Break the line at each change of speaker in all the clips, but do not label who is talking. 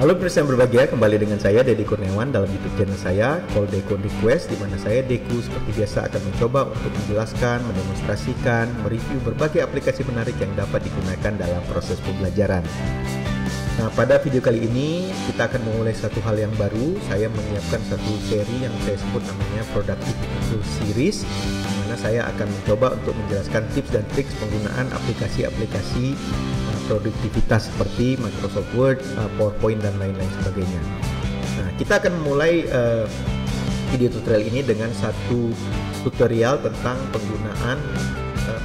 Halo pemirsa yang berbahagia, kembali dengan saya Deddy Kurniawan dalam YouTube channel saya Call Deku Request, di mana saya Deku seperti biasa akan mencoba untuk menjelaskan, mendemonstrasikan, mereview berbagai aplikasi menarik yang dapat digunakan dalam proses pembelajaran. Nah, pada video kali ini kita akan memulai satu hal yang baru. Saya menyiapkan satu seri yang saya sebut namanya Productivity Tools Series, di mana saya akan mencoba untuk menjelaskan tips dan trik penggunaan aplikasi-aplikasi produktivitas seperti Microsoft Word, PowerPoint dan lain-lain sebagainya. Nah, kita akan memulai video tutorial ini dengan satu tutorial tentang penggunaan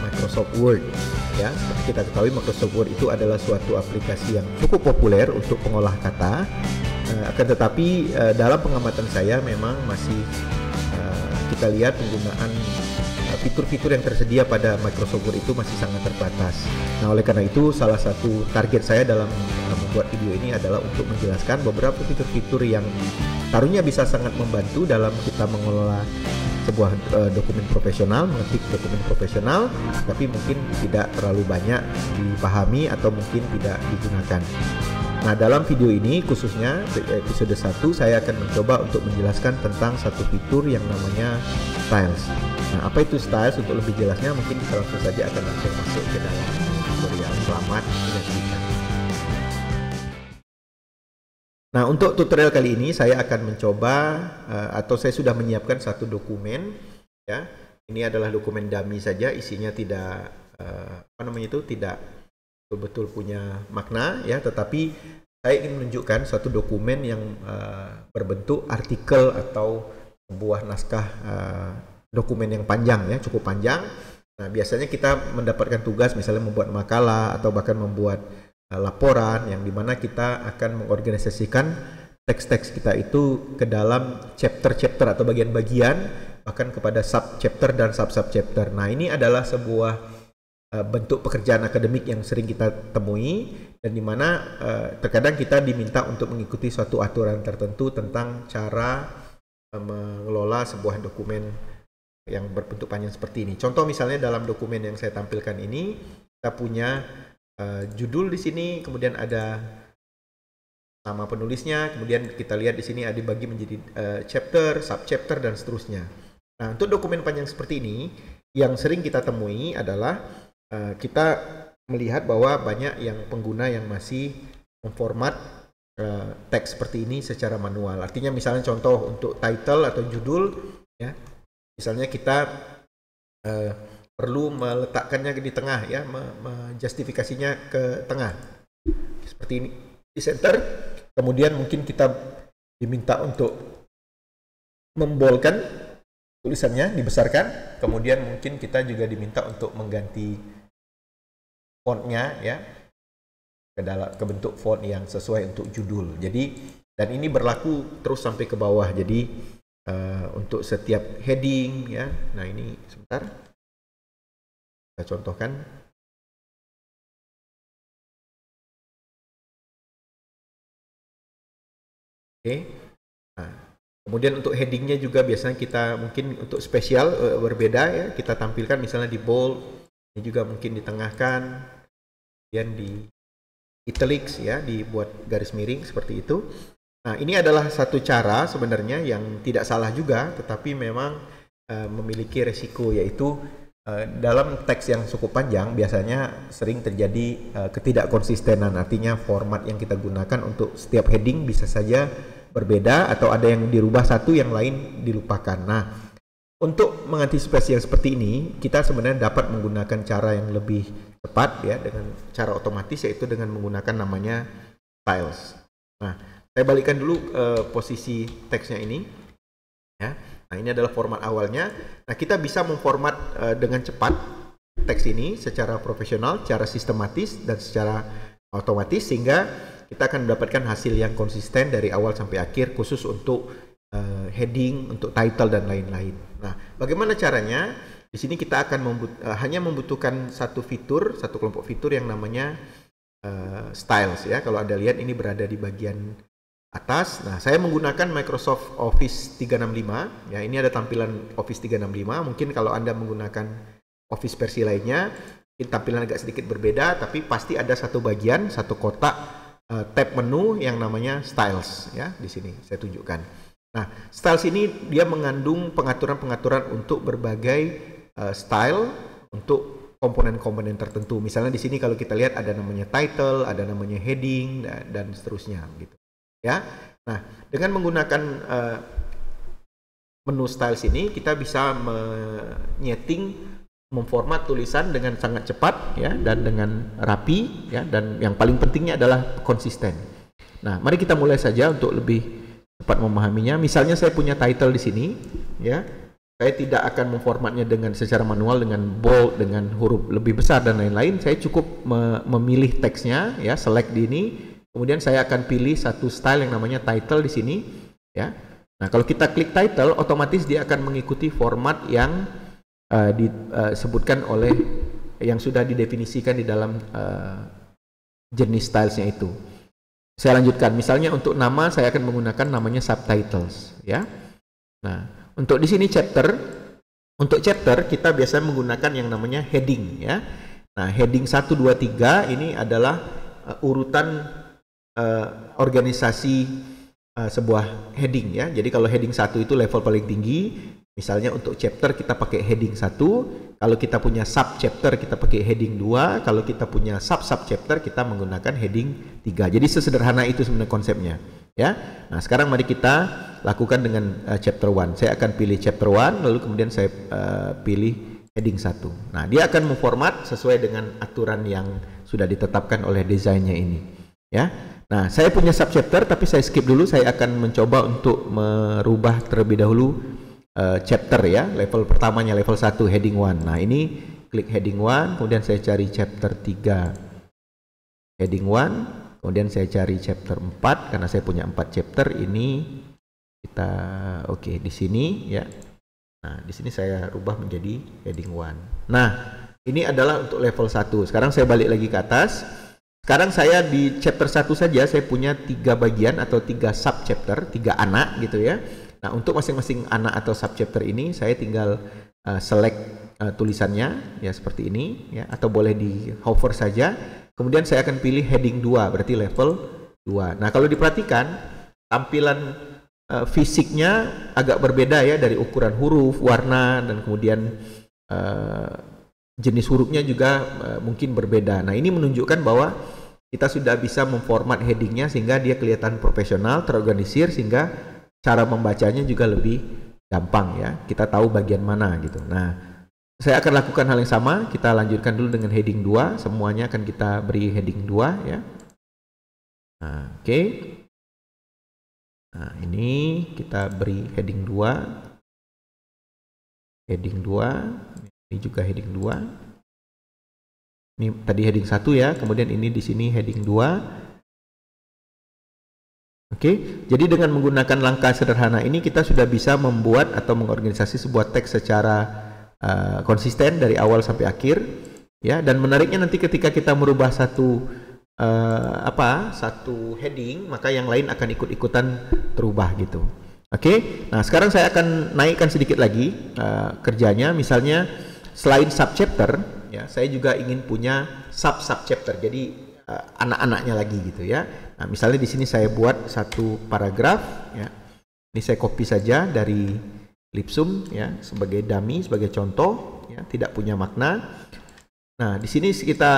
Microsoft Word. Ya, seperti kita ketahui, Microsoft Word itu adalah suatu aplikasi yang cukup populer untuk pengolah kata. Akan tetapi dalam pengamatan saya memang masih kita lihat penggunaan fitur-fitur yang tersedia pada Microsoft Word itu masih sangat terbatas. Nah, oleh karena itu salah satu target saya dalam membuat video ini adalah untuk menjelaskan beberapa fitur-fitur yang taruhnya bisa sangat membantu dalam kita mengelola sebuah dokumen profesional, mengetik dokumen profesional, tapi mungkin tidak terlalu banyak dipahami atau mungkin tidak digunakan. Nah, dalam video ini khususnya episode 1 saya akan mencoba untuk menjelaskan tentang satu fitur yang namanya Styles. Nah, apa itu Styles? Untuk lebih jelasnya mungkin kita langsung saja akan langsung masuk ke dalam tutorial. Selamat menyaksikan. Nah, untuk tutorial kali ini saya akan mencoba atau saya sudah menyiapkan satu dokumen, ya. Ini adalah dokumen dummy saja, isinya tidak tidak betul-betul punya makna, ya, tetapi saya ingin menunjukkan satu dokumen yang berbentuk artikel atau sebuah naskah dokumen yang panjang, ya, cukup panjang. Nah, biasanya kita mendapatkan tugas misalnya membuat makalah atau bahkan membuat laporan yang dimana kita akan mengorganisasikan teks-teks kita itu ke dalam chapter-chapter atau bagian-bagian, bahkan kepada sub-chapter dan sub-sub-chapter. Nah, ini adalah sebuah bentuk pekerjaan akademik yang sering kita temui, dan dimana terkadang kita diminta untuk mengikuti suatu aturan tertentu tentang cara mengelola sebuah dokumen yang berbentuk panjang seperti ini. Contoh misalnya dalam dokumen yang saya tampilkan ini, kita punya judul di sini, kemudian ada nama penulisnya, kemudian kita lihat di sini ada dibagi menjadi chapter, sub-chapter dan seterusnya. Nah, untuk dokumen panjang seperti ini yang sering kita temui adalah kita melihat bahwa banyak yang pengguna yang masih memformat teks seperti ini secara manual. Artinya misalnya contoh untuk title atau judul, ya, misalnya kita perlu meletakkannya di tengah, ya, menjustifikasinya ke tengah seperti ini di center. Kemudian mungkin kita diminta untuk membolkan tulisannya, dibesarkan. Kemudian mungkin kita juga diminta untuk mengganti fontnya, ya, ke bentuk font yang sesuai untuk judul. Jadi, dan ini berlaku terus sampai ke bawah. Jadi untuk setiap heading, ya. Nah, ini sebentar kita contohkan. Oke. Nah, kemudian untuk headingnya juga biasanya kita mungkin untuk spesial berbeda, ya, kita tampilkan misalnya di bold, ini juga mungkin ditengahkan, kemudian di italics, ya, dibuat garis miring seperti itu. Nah, ini adalah satu cara sebenarnya yang tidak salah juga, tetapi memang memiliki resiko, yaitu dalam teks yang cukup panjang biasanya sering terjadi ketidakkonsistenan. Artinya format yang kita gunakan untuk setiap heading bisa saja berbeda, atau ada yang dirubah satu, yang lain dilupakan. Nah, untuk mengantisipasi yang seperti ini, kita sebenarnya dapat menggunakan cara yang lebih cepat, ya, dengan cara otomatis, yaitu dengan menggunakan namanya Styles. Nah, saya balikkan dulu posisi teksnya ini, ya. Nah, ini adalah format awalnya. Nah, kita bisa memformat dengan cepat teks ini secara profesional, secara sistematis, dan secara otomatis, sehingga kita akan mendapatkan hasil yang konsisten dari awal sampai akhir, khusus untuk heading, untuk title, dan lain-lain. Nah, bagaimana caranya? Di sini kita akan hanya membutuhkan satu fitur, satu kelompok fitur yang namanya Styles, ya. Kalau Anda lihat ini berada di bagian atas. Nah, saya menggunakan Microsoft Office 365, ya. Ini ada tampilan Office 365. Mungkin kalau Anda menggunakan Office versi lainnya, tampilan agak sedikit berbeda, tapi pasti ada satu bagian, satu kotak tab menu yang namanya styles ya. Di sini saya tunjukkan. Nah, styles ini dia mengandung pengaturan-pengaturan untuk berbagai style untuk komponen-komponen tertentu. Misalnya di sini kalau kita lihat ada namanya title, ada namanya heading dan seterusnya gitu. Ya. Nah, dengan menggunakan menu styles ini kita bisa menyeting, memformat tulisan dengan sangat cepat ya, dan dengan rapi ya, dan yang paling pentingnya adalah konsisten. Nah, mari kita mulai saja untuk lebih cepat memahaminya. Misalnya saya punya title di sini ya. Saya tidak akan memformatnya dengan secara manual dengan bold, dengan huruf lebih besar dan lain-lain. Saya cukup memilih teksnya ya, select di ini. Kemudian saya akan pilih satu style yang namanya title di sini ya. Nah, kalau kita klik title, otomatis dia akan mengikuti format yang disebutkan oleh yang sudah didefinisikan di dalam jenis stylesnya itu. Saya lanjutkan, misalnya untuk nama saya akan menggunakan namanya subtitles ya. Nah, untuk di sini chapter, untuk chapter kita biasanya menggunakan yang namanya heading ya. Nah, heading 1, 2, 3 ini adalah urutan organisasi sebuah heading ya. Jadi kalau heading 1 itu level paling tinggi. Misalnya untuk chapter kita pakai heading 1, kalau kita punya sub chapter kita pakai heading 2, kalau kita punya sub chapter kita menggunakan heading 3. Jadi sesederhana itu sebenarnya konsepnya ya. Nah, sekarang mari kita lakukan dengan chapter 1. Saya akan pilih chapter 1, lalu kemudian saya pilih heading 1. Nah, dia akan memformat sesuai dengan aturan yang sudah ditetapkan oleh desainnya ini ya. Nah, saya punya sub chapter tapi saya skip dulu. Saya akan mencoba untuk merubah terlebih dahulu chapter ya, level pertamanya level 1 heading 1. Nah, ini klik heading 1, kemudian saya cari chapter 3 heading 1, kemudian saya cari chapter 4 karena saya punya 4 chapter. Ini kita oke di sini ya. Nah, di sini saya rubah menjadi heading 1. Nah, ini adalah untuk level 1. Sekarang saya balik lagi ke atas. Sekarang saya di chapter 1 saja saya punya 3 bagian atau 3 sub chapter, 3 anak gitu ya. Nah, untuk masing-masing anak atau subchapter ini saya tinggal select tulisannya ya seperti ini ya, atau boleh di hover saja. Kemudian saya akan pilih heading 2, berarti level 2. Nah, kalau diperhatikan tampilan fisiknya agak berbeda ya, dari ukuran huruf, warna, dan kemudian jenis hurufnya juga mungkin berbeda. Nah, ini menunjukkan bahwa kita sudah bisa memformat headingnya sehingga dia kelihatan profesional, terorganisir, sehingga cara membacanya juga lebih gampang ya. Kita tahu bagian mana gitu. Nah, saya akan lakukan hal yang sama. Kita lanjutkan dulu dengan heading 2. Semuanya akan kita beri heading 2 ya. Nah, oke. Nah, ini kita beri heading 2. Heading 2. Ini juga heading 2. Ini tadi heading 1 ya. Kemudian ini di sini heading 2. Oke, jadi dengan menggunakan langkah sederhana ini kita sudah bisa membuat atau mengorganisasi sebuah teks secara konsisten dari awal sampai akhir ya. Dan menariknya nanti ketika kita merubah satu heading, maka yang lain akan ikut-ikutan terubah gitu. Oke, nah sekarang saya akan naikkan sedikit lagi kerjanya. Misalnya selain subchapter ya, saya juga ingin punya subchapter. Jadi anak-anaknya lagi gitu ya. Nah, misalnya di sini saya buat satu paragraf ya. Ini saya copy saja dari Lipsum ya sebagai dummy, sebagai contoh ya, tidak punya makna. Nah, di sini kita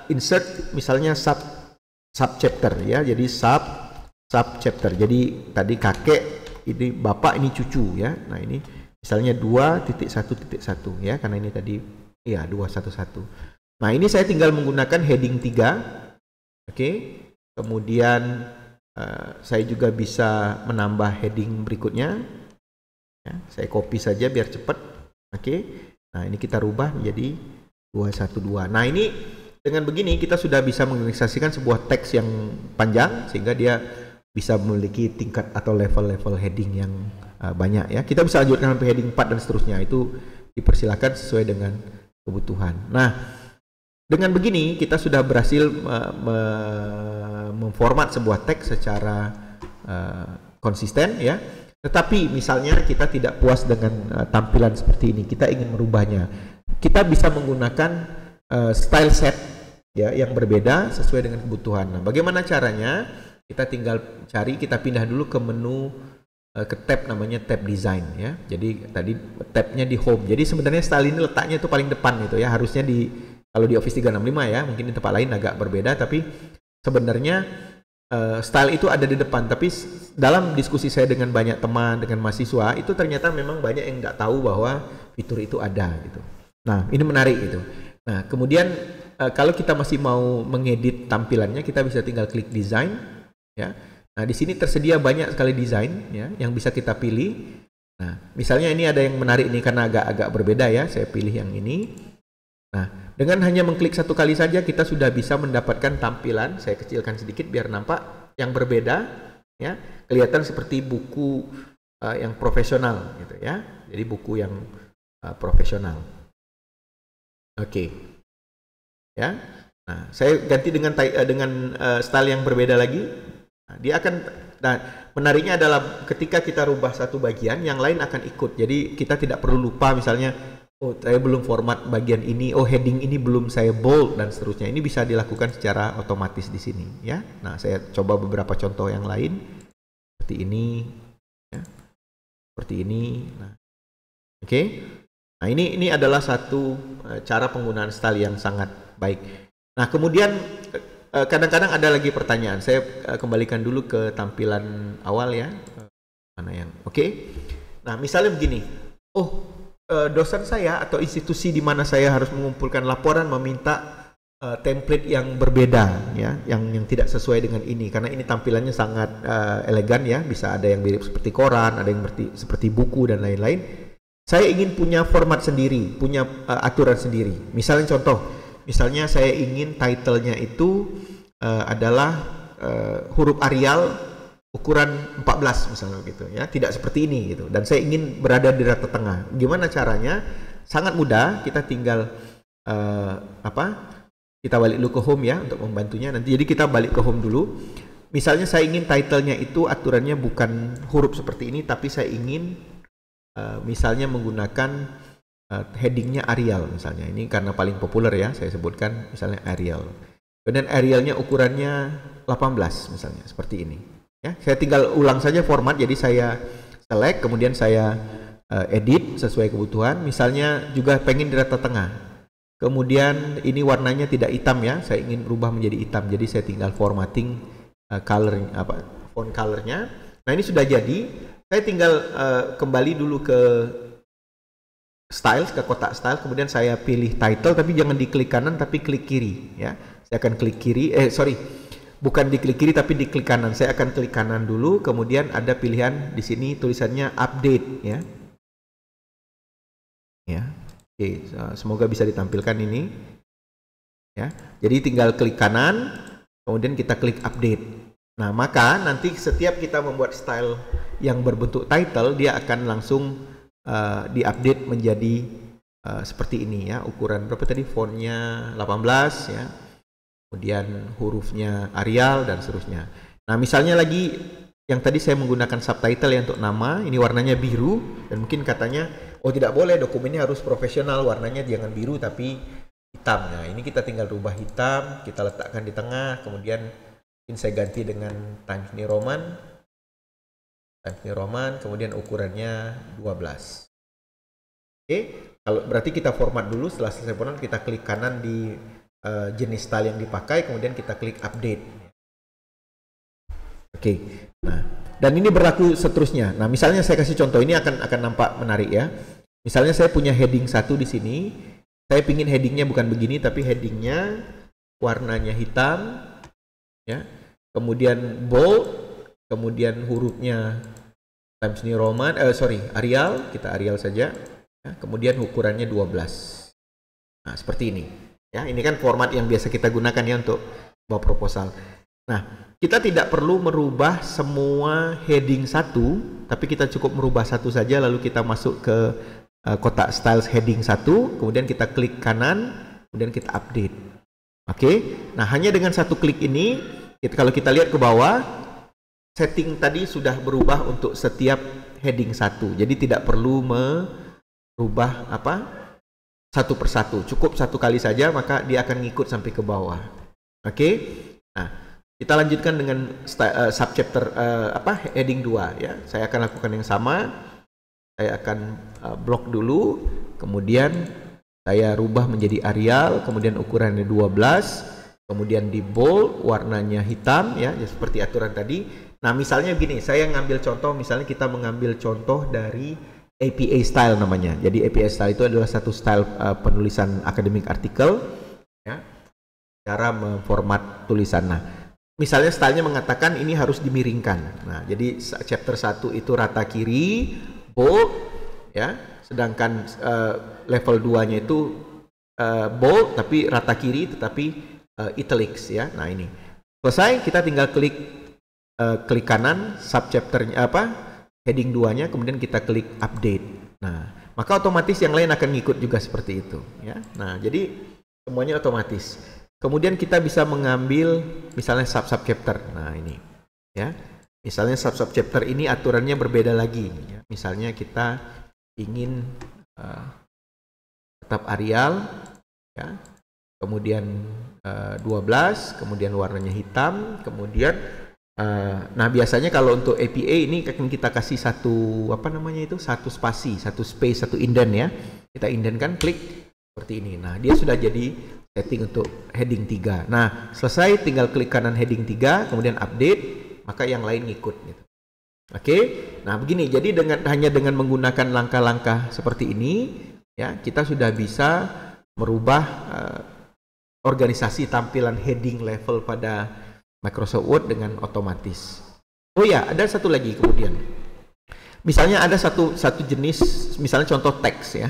insert misalnya subchapter ya. Jadi subchapter. Jadi tadi kakek, ini bapak, ini cucu ya. Nah, ini misalnya 2.1.1 ya, karena ini tadi ya 211. Nah, ini saya tinggal menggunakan heading 3. Oke, kemudian saya juga bisa menambah heading berikutnya ya, saya copy saja biar cepat. Oke, nah ini kita rubah menjadi 212. Nah, ini dengan begini kita sudah bisa mengorganisasikan sebuah teks yang panjang sehingga dia bisa memiliki tingkat atau level-level heading yang banyak ya. Kita bisa lanjutkan sampai heading 4 dan seterusnya, itu dipersilakan sesuai dengan kebutuhan. Nah, dengan begini kita sudah berhasil memformat sebuah teks secara konsisten ya. Tetapi misalnya kita tidak puas dengan tampilan seperti ini, kita ingin merubahnya. Kita bisa menggunakan style set ya yang berbeda sesuai dengan kebutuhan. Nah, bagaimana caranya? Kita tinggal cari, kita pindah dulu ke menu, ke tab namanya tab design ya. Jadi tadi tabnya di home. Jadi sebenarnya style ini letaknya itu paling depan itu ya. Harusnya kalau di Office 365 ya, mungkin di tempat lain agak berbeda, tapi sebenarnya style itu ada di depan. Tapi dalam diskusi saya dengan banyak teman, dengan mahasiswa, itu ternyata memang banyak yang nggak tahu bahwa fitur itu ada gitu. Nah, ini menarik gitu. Nah, kemudian kalau kita masih mau mengedit tampilannya, kita bisa tinggal klik design ya. Nah, di sini tersedia banyak sekali desain ya yang bisa kita pilih. Nah, misalnya ini ada yang menarik nih karena agak-agak berbeda ya. Saya pilih yang ini. Nah, dengan hanya mengklik satu kali saja kita sudah bisa mendapatkan tampilan. Saya kecilkan sedikit biar nampak yang berbeda ya. Kelihatan seperti buku yang profesional gitu ya. Jadi buku yang profesional. Oke. Ya. Nah, saya ganti dengan style yang berbeda lagi. Nah, dia akan, nah, menariknya adalah ketika kita rubah satu bagian, yang lain akan ikut. Jadi kita tidak perlu lupa misalnya, oh saya belum format bagian ini, oh heading ini belum saya bold dan seterusnya. Ini bisa dilakukan secara otomatis di sini ya. Nah, saya coba beberapa contoh yang lain seperti ini ya. Seperti ini. Nah, oke. Nah, ini adalah satu cara penggunaan style yang sangat baik. Nah, kemudian kadang-kadang ada lagi pertanyaan. Saya kembalikan dulu ke tampilan awal ya. Mana yang oke. Nah, misalnya begini. Oh, dosen saya atau institusi di mana saya harus mengumpulkan laporan meminta template yang berbeda ya, yang tidak sesuai dengan ini karena ini tampilannya sangat elegan ya, bisa ada yang mirip seperti koran, ada yang seperti buku dan lain-lain. Saya ingin punya format sendiri, punya aturan sendiri. Misalnya contoh, misalnya saya ingin title-nya itu adalah huruf Arial ukuran 14 misalnya gitu ya, tidak seperti ini gitu. Dan saya ingin berada di rata tengah. Gimana caranya? Sangat mudah. Kita tinggal kita balik dulu ke home ya untuk membantunya nanti. Jadi kita balik ke home dulu. Misalnya saya ingin title-nya itu aturannya bukan huruf seperti ini, tapi saya ingin misalnya menggunakan headingnya Arial misalnya. Ini karena paling populer ya, saya sebutkan misalnya Arial. Kemudian Arialnya ukurannya 18 misalnya, seperti ini. Ya, saya tinggal ulang saja format, jadi saya select, kemudian saya edit sesuai kebutuhan. Misalnya juga pengen di rata tengah. Kemudian ini warnanya tidak hitam ya, saya ingin berubah menjadi hitam. Jadi saya tinggal formatting font colornya. Nah, ini sudah jadi. Saya tinggal kembali dulu ke style, ke kotak style, kemudian saya pilih title, tapi jangan diklik kanan, tapi klik kiri ya. Saya akan klik kiri, bukan diklik kiri tapi diklik kanan. Saya akan klik kanan dulu, kemudian ada pilihan di sini tulisannya update ya. Ya. Oke, semoga bisa ditampilkan ini. Ya. Jadi tinggal klik kanan, kemudian kita klik update. Nah, maka nanti setiap kita membuat style yang berbentuk title, dia akan langsung diupdate menjadi seperti ini ya. Ukuran berapa tadi? Fontnya 18 ya. Kemudian hurufnya Arial dan seterusnya. Nah, misalnya lagi yang tadi saya menggunakan subtitle ya untuk nama, ini warnanya biru dan mungkin katanya, oh tidak boleh, dokumennya harus profesional, warnanya jangan biru tapi hitam. Nah, ini kita tinggal rubah hitam, kita letakkan di tengah, kemudian mungkin saya ganti dengan Times New Roman. Kemudian ukurannya 12. Oke, kalau berarti kita format dulu, setelah selesai format kita klik kanan di jenis style yang dipakai, kemudian kita klik update. Oke. Nah, dan ini berlaku seterusnya. Nah, misalnya saya kasih contoh, ini akan nampak menarik ya. Misalnya saya punya heading 1 di sini. Saya pingin headingnya bukan begini, tapi headingnya warnanya hitam ya. Kemudian bold, kemudian hurufnya Times New Roman, Arial, kita Arial saja. Ya, kemudian ukurannya 12. Nah, seperti ini. Ya, ini kan format yang biasa kita gunakan ya untuk buat proposal. Nah, kita tidak perlu merubah semua heading 1, tapi kita cukup merubah satu saja, lalu kita masuk ke kotak styles heading 1, kemudian kita klik kanan, kemudian kita update. Oke, nah hanya dengan satu klik ini, kalau kita lihat ke bawah, setting tadi sudah berubah untuk setiap heading 1. Jadi tidak perlu merubah satu persatu. Cukup satu kali saja, maka dia akan ngikut sampai ke bawah. Oke. Nah, kita lanjutkan dengan subchapter heading 2 ya. Saya akan lakukan yang sama. Saya akan blok dulu, kemudian saya rubah menjadi Arial, kemudian ukurannya 12, kemudian di bold, warnanya hitam ya, seperti aturan tadi. Nah, misalnya begini, saya ngambil contoh, misalnya kita mengambil contoh dari APA style namanya. Jadi APA style itu adalah satu style penulisan academic article ya. Cara memformat tulisan. Nah, misalnya stylenya mengatakan ini harus dimiringkan. Nah, jadi chapter 1 itu rata kiri, bold ya. Sedangkan level 2-nya itu bold tapi rata kiri tetapi italics ya. Nah, ini. Selesai, kita tinggal klik kanan subchapternya heading 2-nya, kemudian kita klik update. Nah, maka otomatis yang lain akan ngikut juga seperti itu ya. Nah, jadi semuanya otomatis. Kemudian kita bisa mengambil misalnya subchapter. Nah, ini ya. Misalnya subchapter ini aturannya berbeda lagi ya. Misalnya kita ingin tetap Arial ya. Kemudian 12, kemudian warnanya hitam, kemudian nah biasanya kalau untuk APA ini akan kita kasih satu satu spasi, satu space, satu indent ya. Kita indentkan, klik seperti ini. Nah, dia sudah jadi setting untuk heading 3. Nah, selesai, tinggal klik kanan heading 3, kemudian update, maka yang lain ngikut gitu. Oke. Nah, begini. Jadi hanya dengan menggunakan langkah-langkah seperti ini ya, kita sudah bisa merubah organisasi tampilan heading level pada Microsoft Word dengan otomatis. Oh ya, ada satu lagi kemudian. Misalnya ada satu jenis, misalnya contoh teks ya.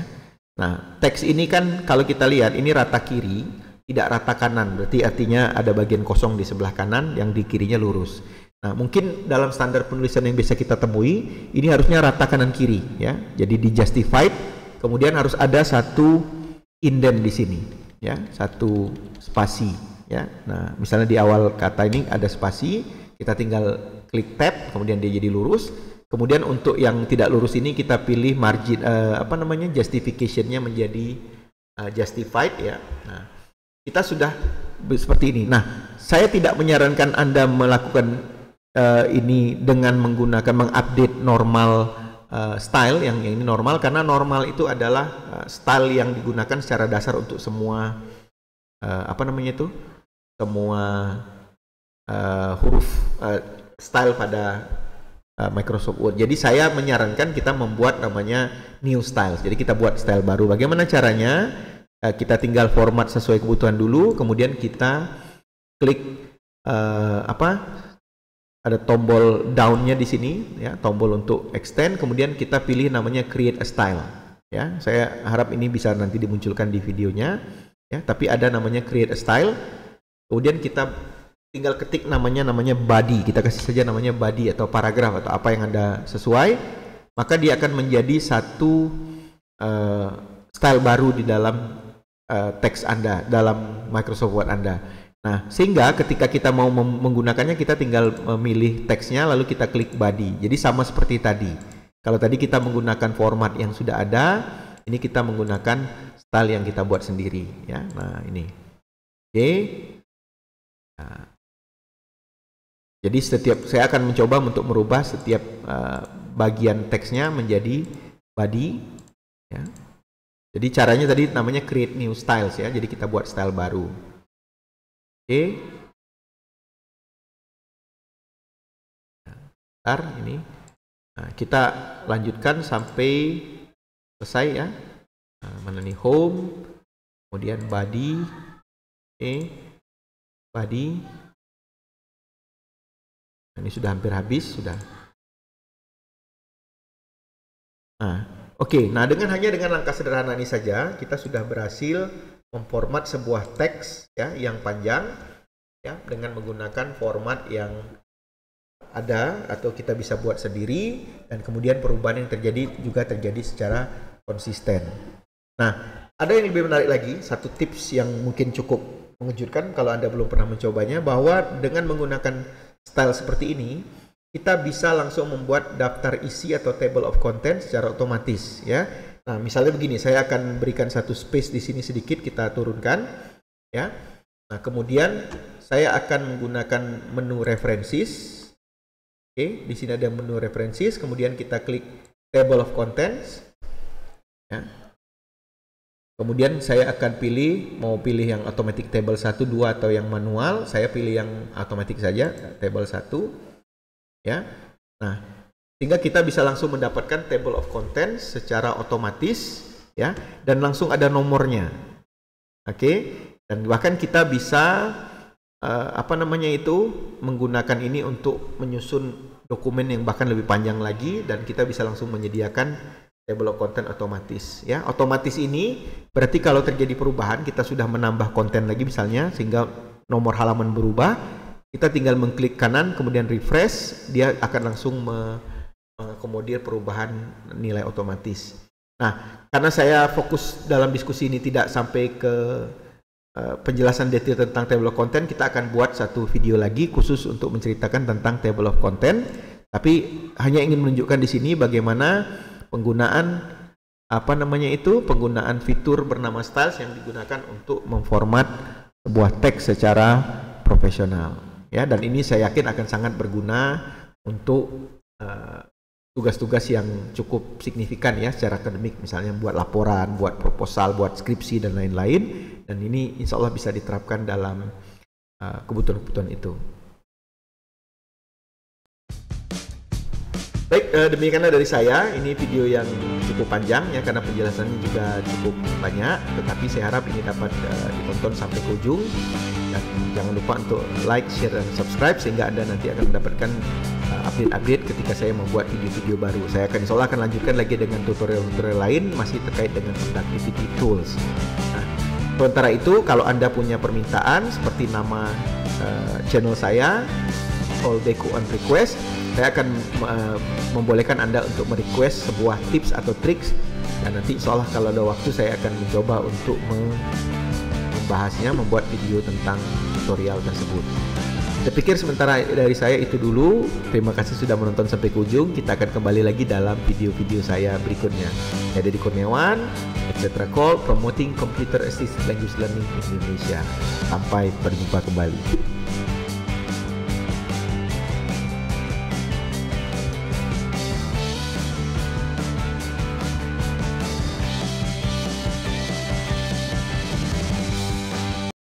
Nah, teks ini kan kalau kita lihat ini rata kiri, tidak rata kanan. Berarti artinya ada bagian kosong di sebelah kanan, yang di kirinya lurus. Nah, mungkin dalam standar penulisan yang bisa kita temui, ini harusnya rata kanan kiri ya. Jadi di justified, kemudian harus ada satu indent di sini ya, satu spasi. Ya, nah misalnya di awal kata ini ada spasi, kita tinggal klik tab, kemudian dia jadi lurus. Kemudian untuk yang tidak lurus ini kita pilih margin justification-nya menjadi justified ya. Nah, kita sudah seperti ini. Nah, saya tidak menyarankan Anda melakukan ini dengan menggunakan mengupdate normal style yang ini normal, karena normal itu adalah style yang digunakan secara dasar untuk semua semua huruf style pada Microsoft Word. Jadi saya menyarankan kita membuat namanya new styles. Jadi kita buat style baru. Bagaimana caranya? Kita tinggal format sesuai kebutuhan dulu, kemudian kita klik ada tombol down-nya di sini ya, tombol untuk extend, kemudian kita pilih namanya create a style ya. Saya harap ini bisa nanti dimunculkan di videonya ya, tapi ada namanya create a style. Kemudian kita tinggal ketik namanya body, kita kasih saja namanya body atau paragraf atau apa yang Anda sesuai, maka dia akan menjadi satu style baru di dalam teks Anda, dalam Microsoft Word Anda. Nah, sehingga ketika kita mau menggunakannya, kita tinggal memilih teksnya lalu kita klik body. Jadi sama seperti tadi. Kalau tadi kita menggunakan format yang sudah ada, ini kita menggunakan style yang kita buat sendiri ya. Nah, ini. Oke. Nah, jadi saya akan mencoba untuk merubah setiap bagian teksnya menjadi body ya. Jadi caranya tadi namanya create new styles ya. Jadi kita buat style baru. Oke. Bentar ini. Nah, kita lanjutkan sampai selesai ya. Nah, mana nih, home, kemudian body. Oke. Body. Ini sudah hampir habis, sudah. Nah, oke. Nah, hanya dengan langkah sederhana ini saja, kita sudah berhasil memformat sebuah teks ya yang panjang ya dengan menggunakan format yang ada atau kita bisa buat sendiri, dan kemudian perubahan yang terjadi secara konsisten. Nah, ada yang lebih menarik lagi, satu tips yang mungkin cukup mengejutkan kalau Anda belum pernah mencobanya, bahwa dengan menggunakan style seperti ini, kita bisa langsung membuat daftar isi atau table of content secara otomatis ya. Nah, misalnya begini, saya akan berikan satu space di sini sedikit, kita turunkan, ya. Nah, kemudian saya akan menggunakan menu references. Oke, di sini ada menu references, kemudian kita klik table of contents, ya. Kemudian saya akan pilih, mau pilih yang automatic table 1, 2 atau yang manual. Saya pilih yang automatic saja, table 1, ya. Nah, sehingga kita bisa langsung mendapatkan table of contents secara otomatis, ya, dan langsung ada nomornya. Oke, dan bahkan kita bisa menggunakan ini untuk menyusun dokumen yang bahkan lebih panjang lagi, dan kita bisa langsung menyediakan table of content otomatis, ya. Otomatis ini berarti kalau terjadi perubahan, kita sudah menambah konten lagi misalnya, sehingga nomor halaman berubah, kita tinggal mengklik kanan kemudian refresh, dia akan langsung mengakomodir perubahan nilai otomatis. Nah, karena saya fokus dalam diskusi ini tidak sampai ke penjelasan detail tentang table of content, kita akan buat satu video lagi khusus untuk menceritakan tentang table of content. Tapi hanya ingin menunjukkan di sini bagaimana penggunaan penggunaan fitur bernama styles yang digunakan untuk memformat sebuah teks secara profesional, ya. Dan ini saya yakin akan sangat berguna untuk tugas-tugas yang cukup signifikan, ya, secara akademik, misalnya buat laporan, buat proposal, buat skripsi dan lain-lain. Dan ini insya Allah bisa diterapkan dalam kebutuhan-kebutuhan itu. Baik, demikianlah dari saya. Ini video yang cukup panjang, ya, karena penjelasannya juga cukup banyak, tetapi saya harap ini dapat ditonton sampai ke ujung. Dan jangan lupa untuk like, share, dan subscribe, sehingga Anda nanti akan mendapatkan update-update ketika saya membuat video-video baru. Saya akan insya Allah akan lanjutkan lagi dengan tutorial-tutorial lain masih terkait dengan productivity tools. Nah, sementara itu, kalau Anda punya permintaan seperti nama channel saya, Call Deku on Request, saya akan membolehkan Anda untuk merequest sebuah tips atau triks, dan nanti insya Allah kalau ada waktu saya akan mencoba untuk membahasnya, membuat video tentang tutorial tersebut. Saya pikir sementara dari saya itu dulu. Terima kasih sudah menonton sampai ke ujung. Kita akan kembali lagi dalam video-video saya berikutnya. Saya Deddy Kurniawan, etc. Call Promoting Computer Assisted Language Learning in Indonesia. Sampai berjumpa kembali.